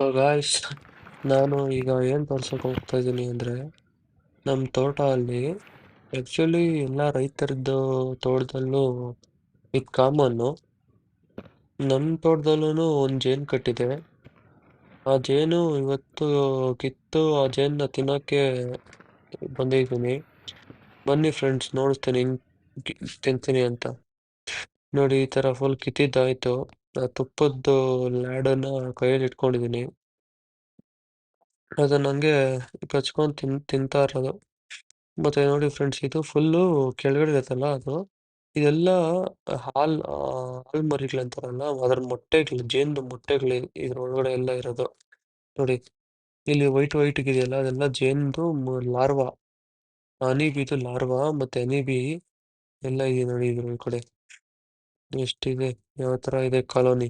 Guys, ನಾನು ಈಗ ಏನ್ ತೋರ್ಸಕ್ ಹೋಗ್ತಾ ಇದ್ದೀನಿ ಅಂದ್ರೆ ನಮ್ಮ ತೋಟ ಅಲ್ಲಿ ಆಕ್ಚುಲಿ ಎಲ್ಲ ರೈತರದ್ದು ತೋಟದಲ್ಲೂ ಇದು ಕಾಮನ್ನು. ನಮ್ಮ ತೋಟದಲ್ಲೂ ಒಂದು ಜೇನು ಕಟ್ಟಿದೆ. ಆ ಜೇನು ಇವತ್ತು ಕಿತ್ತು ಆ ಜೇನ್ನ ತಿನ್ನಕ್ಕೆ ಬಂದಿದ್ದೀನಿ. ಬನ್ನಿ ಫ್ರೆಂಡ್ಸ್, ನೋಡಿಸ್ತೀನಿ ಹಿಂಗ್ ತಿಂತೀನಿ ಅಂತ. ನೋಡಿ, ಈ ತರ ಫುಲ್ ಕಿತ್ತಿದ್ದಾಯ್ತು. ಆ ತುಪ್ಪದ್ದು ಲ್ಯಾಡನ್ನ ಕೈಯಲ್ಲಿ ಇಟ್ಕೊಂಡಿದ್ದೀನಿ. ಅದನ್ನ ಹಂಗೆ ಕಚ್ಕೊಂಡು ತಿಂತಾ ಇರೋದು. ಮತ್ತೆ ನೋಡಿ ಫ್ರೆಂಡ್ಸ್, ಇದು ಫುಲ್ಲು ಕೆಳಗಡೆ ಇರುತ್ತಲ್ಲ ಅದು, ಇದೆಲ್ಲ ಹಾಲ್ ಮರಿಗಳಂತಾರಲ್ಲ, ಅದರ ಮೊಟ್ಟೆಗಳು, ಜೇನು ಮೊಟ್ಟೆಗಳು ಇದ್ರ ಒಳಗಡೆ ಎಲ್ಲ ಇರೋದು. ನೋಡಿ, ಇಲ್ಲಿ ವೈಟ್ ವೈಟ್ ಇದೆಯಲ್ಲ, ಅದೆಲ್ಲ ಜೇನ್ದು ಲಾರ್ವಾ, ಹನಿಬಿದು ಲಾರ್ವಾ. ಮತ್ತೆ ಹನಿಬಿ ಎಲ್ಲ ಇದೆ ನೋಡಿ ಇದ್ರ ಕಡೆ ಎಷ್ಟಿದೆ, ಯಾವ ತರ ಇದೆ ಕಾಲೋನಿ.